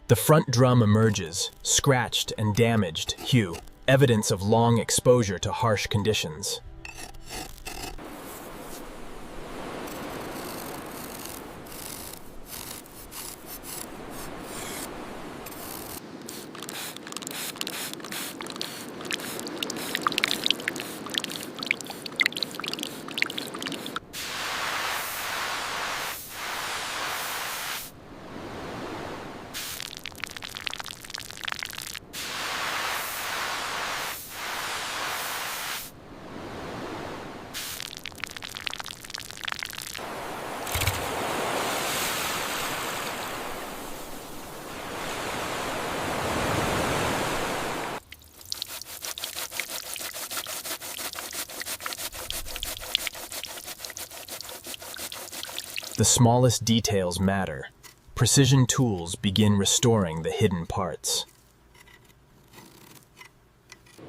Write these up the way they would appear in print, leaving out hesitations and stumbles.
The front drum emerges, scratched and damaged hue, evidence of long exposure to harsh conditions. The smallest details matter. Precision tools begin restoring the hidden parts.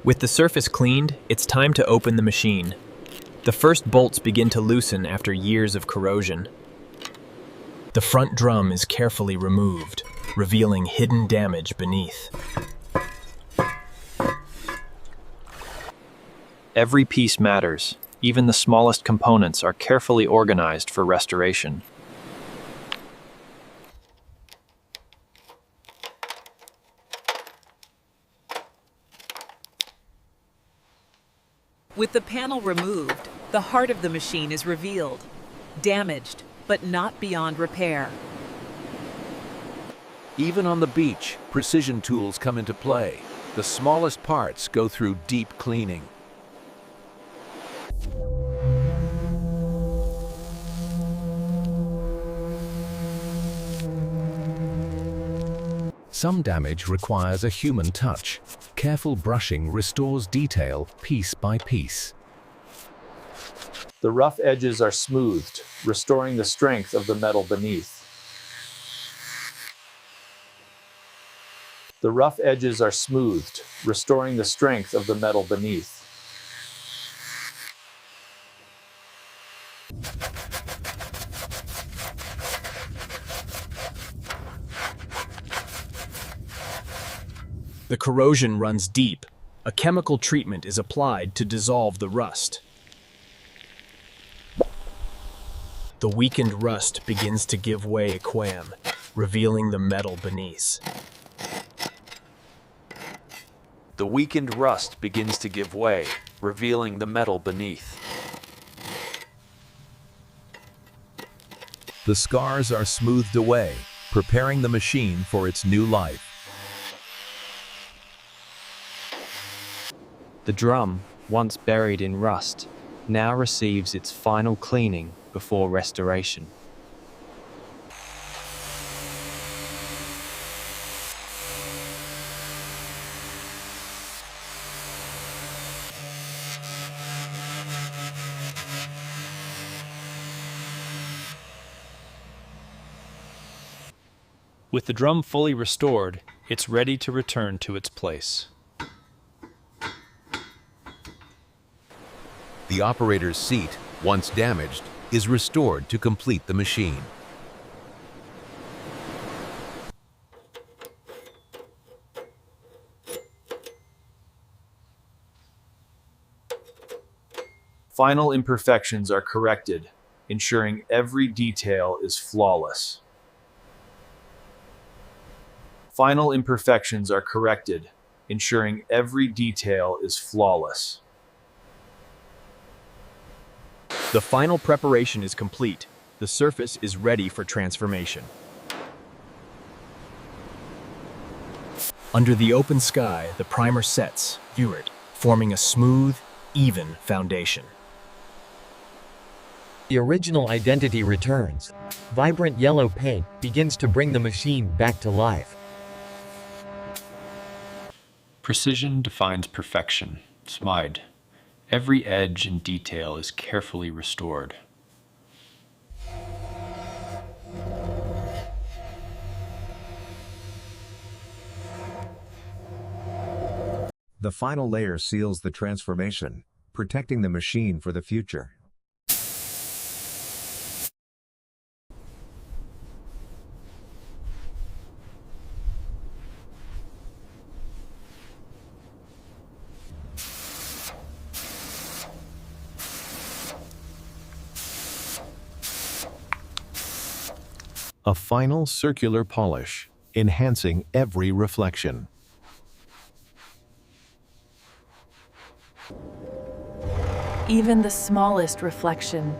With the surface cleaned, it's time to open the machine. The first bolts begin to loosen after years of corrosion. The front drum is carefully removed, revealing hidden damage beneath. Every piece matters. Even the smallest components are carefully organized for restoration. With the panel removed, the heart of the machine is revealed. Damaged, but not beyond repair. Even on the beach, precision tools come into play. The smallest parts go through deep cleaning. Some damage requires a human touch. Careful brushing restores detail piece by piece. The rough edges are smoothed, restoring the strength of the metal beneath. The rough edges are smoothed, restoring the strength of the metal beneath. The corrosion runs deep. A chemical treatment is applied to dissolve the rust. The weakened rust begins to give way a qualm, revealing the metal beneath. The weakened rust begins to give way, revealing the metal beneath. The scars are smoothed away, preparing the machine for its new life. The drum, once buried in rust, now receives its final cleaning before restoration. With the drum fully restored, it's ready to return to its place. The operator's seat, once damaged, is restored to complete the machine. Final imperfections are corrected, ensuring every detail is flawless. Final imperfections are corrected, ensuring every detail is flawless. The final preparation is complete. The surface is ready for transformation. Under the open sky, the primer sets, viewered, forming a smooth, even foundation. The original identity returns. Vibrant yellow paint begins to bring the machine back to life. Precision defines perfection. Smide. Every edge and detail is carefully restored. The final layer seals the transformation, protecting the machine for the future. A final circular polish, enhancing every reflection. Even the smallest reflection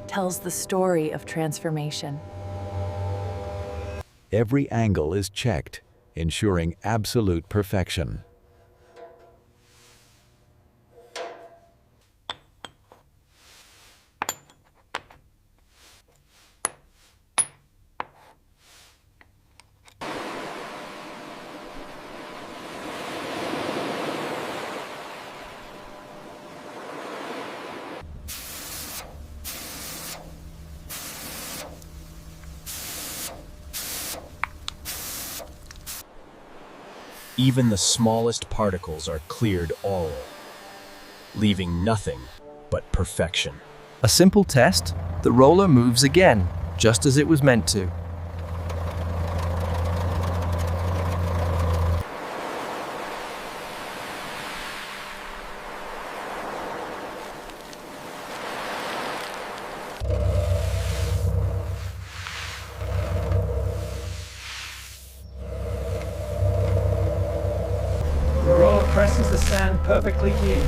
tells the story of transformation. Every angle is checked, ensuring absolute perfection. Even the smallest particles are cleared all, leaving nothing but perfection. A simple test, the roller moves again, just as it was meant to. The roller presses the sand perfectly in,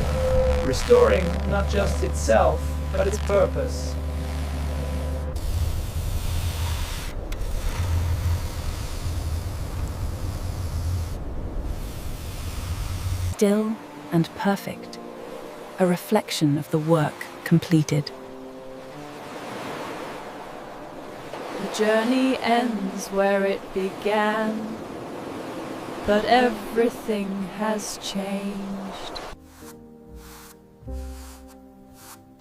restoring not just itself, but its purpose. Still and perfect, a reflection of the work completed. The journey ends where it began, but everything has changed.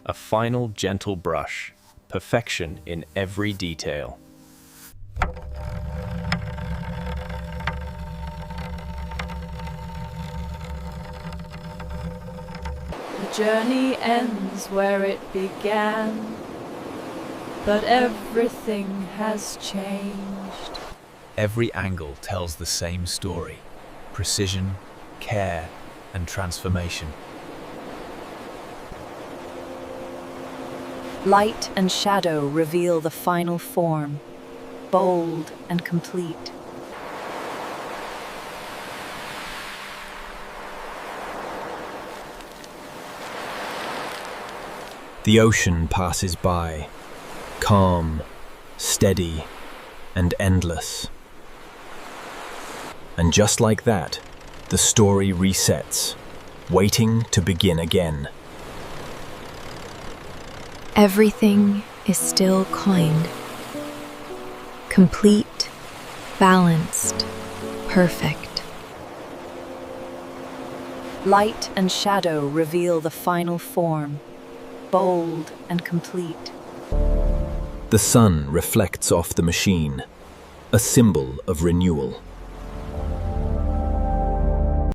A final gentle brush, perfection in every detail. The journey ends where it began, but everything has changed. Every angle tells the same story: precision, care, and transformation. Light and shadow reveal the final form, bold and complete. The ocean passes by, calm, steady, and endless. And just like that, the story resets, waiting to begin again. Everything is still kind, complete, balanced, perfect. Light and shadow reveal the final form, bold and complete. The sun reflects off the machine, a symbol of renewal.